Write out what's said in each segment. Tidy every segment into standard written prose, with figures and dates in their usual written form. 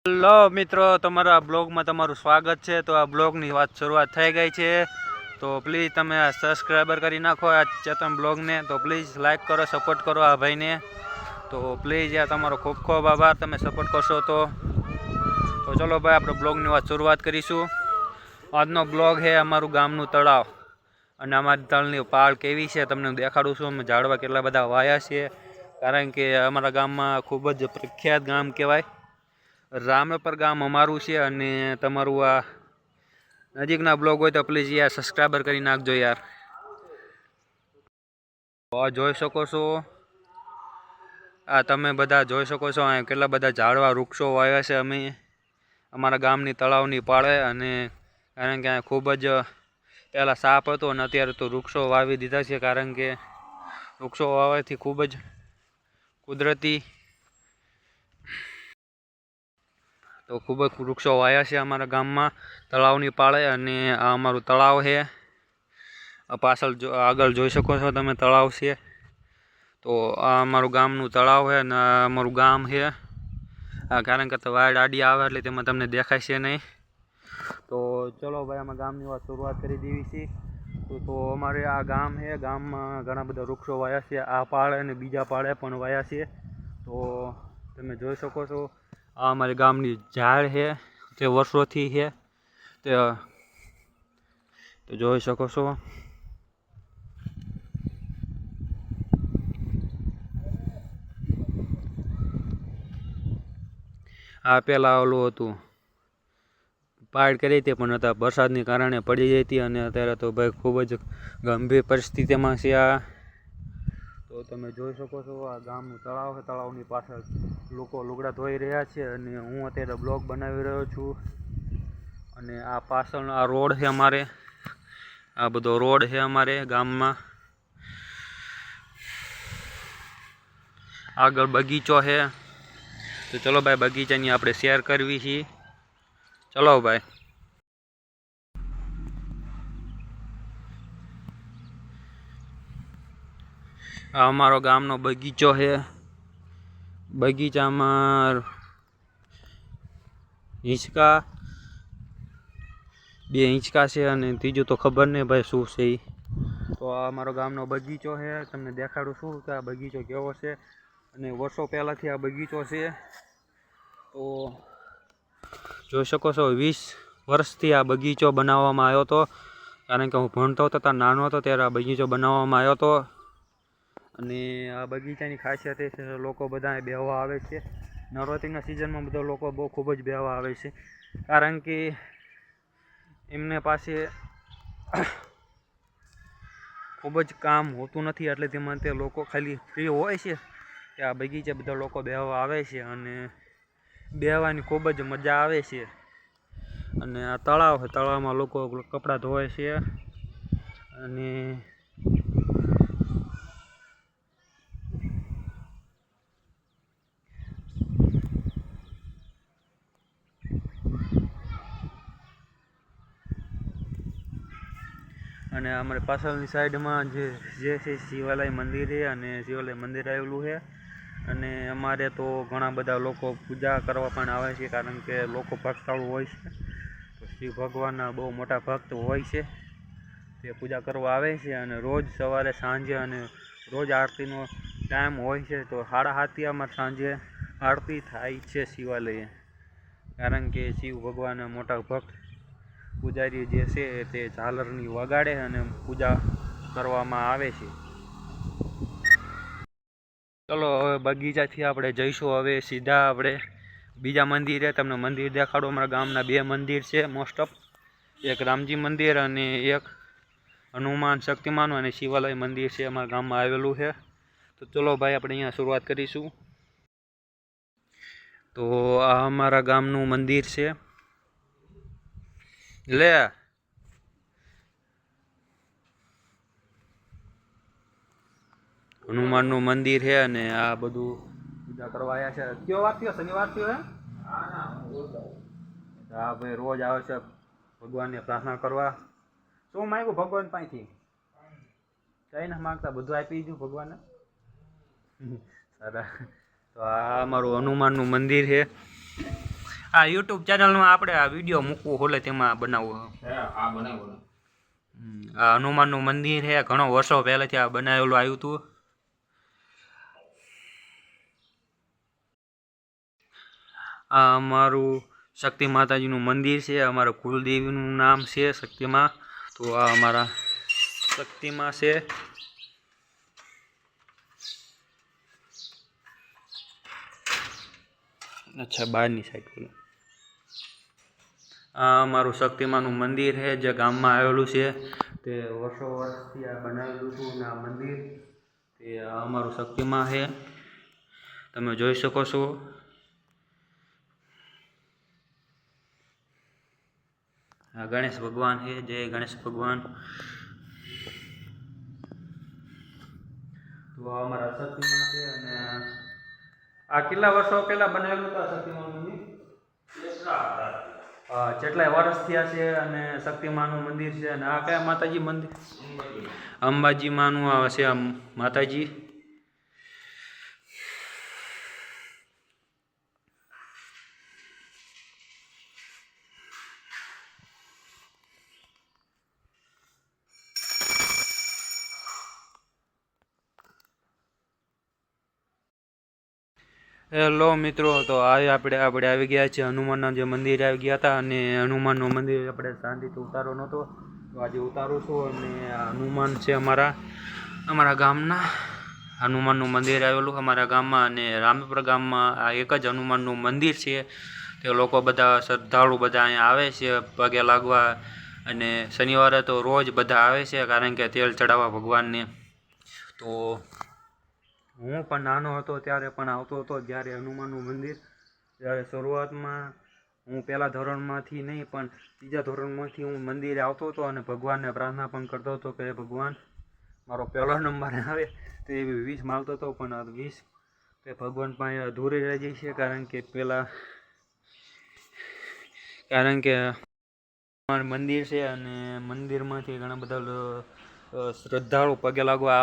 Hello મિત્રો, તમારા બ્લોગમાં તમારું સ્વાગત છે। તો આ બ્લોગની શરૂઆત થઈ ગઈ છે, તો પ્લીઝ તમે આ સબસ્ક્રાઈબર કરી નાખો આ ચેતન બ્લોગને। તો પ્લીઝ લાઈક કરો, સપોર્ટ કરો આ ભાઈને। તો પ્લીઝ યાર તમારો ખૂબ ખૂબ આભાર, તમે સપોર્ટ કરશો તો ચલો ભાઈ આપણે બ્લોગની શરૂઆત કરીશું। આજનો બ્લોગ છે અમારું ગામનું તળાવ, અને અમારી તળની પાળ કેવી છે તમને દેખાડું છું। અમે ઝાડવા કેટલા બધા વાયા છે, કારણ કે અમારા ગામમાં ખૂબ જ પ્રખ્યાત ગામ કહેવાય। રામેપર ગામ અમારું છે, અને તમારું આ નજીકના બ્લોગ હોય તો પ્લીઝ યાર સબસ્ક્રાઈબર કરી નાખજો યાર। જોઈ શકો છો, આ તમે બધા જોઈ શકો છો અહીંયા કેટલા બધા ઝાડવા વૃક્ષો વાવ્યા છે અમે અમારા ગામની તળાવની પાળે। અને કારણ કે ખૂબ જ પહેલાં સાપ હતો, અને અત્યારે તો વૃક્ષો વાવી દીધા છે, કારણ કે વૃક્ષો વાવવાથી ખૂબ જ કુદરતી તો ખૂબ જ વૃક્ષો વાયા છે અમારા ગામમાં તળાવની પાળે। અને આ અમારું તળાવ છે, પાછળ આગળ જોઈ શકો છો તમે તળાવ છે। તો આ અમારું ગામનું તળાવ છે, અને આ અમારું ગામ છે। કારણ કે વાડ આડી આવે એટલે તેમાં તમને દેખાય છે નહીં। તો ચલો ભાઈ અમે ગામની શરૂઆત કરી દેવી છે। તો અમારે આ ગામ છે, ગામમાં ઘણા બધા વૃક્ષો વાયા છે, આ પાળે અને બીજા પાળે પણ વાયા છે। તો તમે જોઈ શકો છો આ અમારી ગામની ઝાડ છે, તે વર્ષોથી છે તે તો જોઈ શકો છો। આ પહેલાં ઓલું હતું, પાડ કરી હતી પણ હતા વરસાદને કારણે પડી ગઈ હતી, અને અત્યારે તો ભાઈ ખૂબ જ ગંભીર પરિસ્થિતિમાં છે આ। તો તમે જોઈ શકો છો આ ગામનું તળાવ છે, તળાવની પાછળ લોકો લુગડા ધોઈ રહ્યા છે, અને હું અત્યારે બ્લોગ બનાવી રહ્યો છું। અને આ પાછળનો આ રોડ છે અમારે, આ બધો રોડ છે અમારે ગામમાં। આગળ બગીચો છે, તો ચલો ભાઈ બગીચાની આપણે શેર કરવી છે, ચલો ભાઈ। આ અમારો ગામનો બગીચો છે, બગીચામાં હિંચકા બે હિંચકા છે, અને ત્રીજું તો ખબર નહીં ભાઈ શું છે એ। તો આ અમારો ગામનો બગીચો છે, તમને દેખાડું છું કે આ બગીચો કેવો છે। અને વર્ષો પહેલાંથી આ બગીચો છે, તો જોઈ શકો છો 20 વર્ષથી આ બગીચો બનાવવામાં આવ્યો હતો, કારણ કે હું ભણતો હતો ત્યારે નાનો હતો ત્યારે આ બગીચો બનાવવામાં આવ્યો હતો। અને આ બગીચાની ખાસિયત એ છે લોકો બધા બેહવા આવે છે, નવરાત્રિના સિઝનમાં બધા લોકો બહુ ખૂબ જ બેહવા આવે છે, કારણ કે એમને પાસે ખૂબ જ કામ હોતું નથી, એટલે તેમાં તે લોકો ખાલી ફ્રી હોય છે કે આ બગીચે બધા લોકો બેહવા આવે છે, અને બેહવાની ખૂબ જ મજા આવે છે। અને આ તળાવ છે, તળાવમાં લોકો કપડાં ધોવે છે, અને અમારી પાછળની સાઈડમાં જે છે શિવાલય મંદિર છે, અને શિવાલય મંદિર આવેલું છે। અને અમારે તો ઘણા બધા લોકો પૂજા કરવા પણ આવે છે, કારણ કે લોકો ભક્તાળુ હોય છે, તો શિવ ભગવાનના બહુ મોટા ભક્ત હોય છે, તે પૂજા કરવા આવે છે। અને રોજ સવારે સાંજે અને રોજ આરતીનો ટાઈમ હોય છે, તો 7:30 અમારે સાંજે આરતી થાય છે શિવાલયે, કારણ કે શિવ ભગવાનના મોટા ભક્ત પૂજારી જે છે તે ઝાલરની વગાડે અને પૂજા કરવામાં આવે છે। ચલો હવે બગીચાથી આપણે જઈશું હવે સીધા આપણે બીજા મંદિરે, તમને મંદિર દેખાડો। અમારા ગામના 2 મંદિર છે મોસ્ટ ઓફ, એક રામજી મંદિર અને એક હનુમાન શક્તિમાન અને શિવાલય મંદિર છે અમારા ગામમાં આવેલું છે। તો ચલો ભાઈ આપણે અહીંયા શરૂઆત કરીશું। તો આ અમારા ગામનું મંદિર છે, લે હનુમાનનું મંદિર છે, અને આ બધું પૂજા કરવા આવ્યા છે। કયો વાર થયો? શનિવાર થયો હે? હા ભાઈ રોજ આવે છે ભગવાનને પ્રાર્થના કરવા। શું માંગ્યું ભગવાન પાસેથી? કઈ ના માંગતા, બધું આપી દીધું ભગવાનને। તો આ અમારું હનુમાનનું મંદિર છે, આ યુટ્યુબ ચેનલમાં આપણે આ વિડીયો મૂકવું હોલે તેમાં બનાવવું. આ બનાવો. આ હનુમાનનું મંદિર છે, ઘણો વર્ષો પહેલાંથી આ બનાવેલું આવ્યું હતું. આ અમારું શક્તિ માતાજીનું મંદિર છે, અમારા કુલદેવીનું નામ છે શક્તિમાં. તો આ અમારા શક્તિમાં છે. અચ્છા, બહારની સાઈડ બોલો. આ અમારું શક્તિમાનું મંદિર છે જે ગામમાં આવેલું છે. તે વર્ષો વર્ષથી આ બનાવેલું હતું ને આ મંદિર તે અમારું શક્તિમાં છે, તમે જોઈ શકો છો. આ ગણેશ ભગવાન છે, જય ગણેશ ભગવાન. તો અમારા શક્તિમાં છે. અને આ કેટલા વર્ષો પહેલા બનાવેલું હતું શક્તિમાનું મંદિર? કેટલાય વર્ષ થયા છે. અને શક્તિમાનું મંદિર છે. અને આ કયા માતાજી મંદિર? અંબાજી માનું છે આ માતાજી. હેલો મિત્રો, તો આપણે આવી ગયા છે હનુમાનના જે મંદિરે આવી ગયા હતા. અને હનુમાનનું મંદિર આપણે શાંતિથી ઉતારો નહોતો, તો આજે ઉતારું છું. અને આ હનુમાન છે અમારા ગામના. હનુમાનનું મંદિર આવેલું અમારા ગામમાં. અને રામપુર ગામમાં આ એક જ હનુમાનનું મંદિર છે. તે લોકો બધા શ્રદ્ધાળુ બધા અહીંયા આવે છે પગે લાગવા. અને શનિવારે તો રોજ બધા આવે છે, કારણ કે તેલ ચડાવવા ભગવાનને. તો હું પણ નાનો હતો ત્યારે પણ આવતો હતો. જ્યારે હનુમાનનું મંદિર, જ્યારે શરૂઆતમાં હું પહેલાં ધોરણમાંથી નહીં પણ ત્રીજા ધોરણમાંથી હું મંદિરે આવતો હતો. અને ભગવાનને પ્રાર્થના પણ કરતો હતો કે ભગવાન મારો પહેલો નંબર આવે. તો એવી વીસ માગતો હતો, પણ વીસ તે ભગવાન પાસે અધૂરી રહી જાય છે. કારણ કે મંદિર છે, અને મંદિરમાંથી ઘણા બધા શ્રદ્ધાળુ પગે લાગવા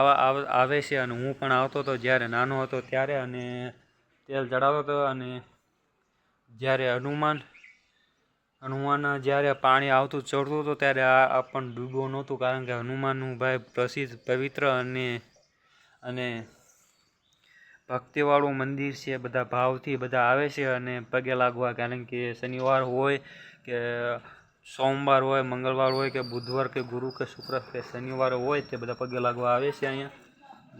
આવે છે. અને હું પણ આવતો હતો જ્યારે નાનો હતો ત્યારે, અને તેલ ચડાવતો હતો. અને જ્યારે હનુમાન જ્યારે પાણી આવતું ચડતું હતું ત્યારે આ પણ ડૂબવું નહોતું, કારણ કે હનુમાનનું ભાઈ પ્રસિદ્ધ પવિત્ર અને ભક્તિવાળું મંદિર છે. બધા ભાવથી બધા આવે છે અને પગે લાગવા. કારણ કે શનિવાર હોય કે સોમવાર હોય, મંગળવાર હોય કે બુધવાર કે ગુરુ કે શુક્ર કે શનિવાર હોય, તે બધા પગે લાગવા આવે છે અહીંયા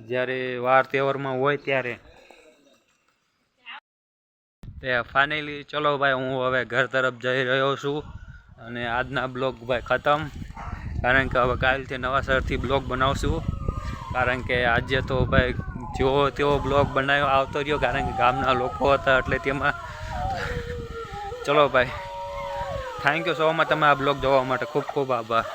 જ્યારે વાર તહેવારમાં હોય ત્યારે. તે ફાઇનલી ચલો ભાઈ, હું હવે ઘર તરફ જઈ રહ્યો છું. અને આજના બ્લોગ ભાઈ ખતમ, કારણ કે હવે કાલથી નવાસરથી બ્લોગ બનાવશું. કારણ કે આજે તો ભાઈ જેવો તેવો બ્લોગ બનાવ્યો આવતો રહ્યો, કારણ કે ગામના લોકો હતા એટલે તેમાં. ચલો ભાઈ, થેન્ક યુ સો મચ તમે આ બ્લોગ જોવા માટે. ખૂબ ખૂબ આભાર.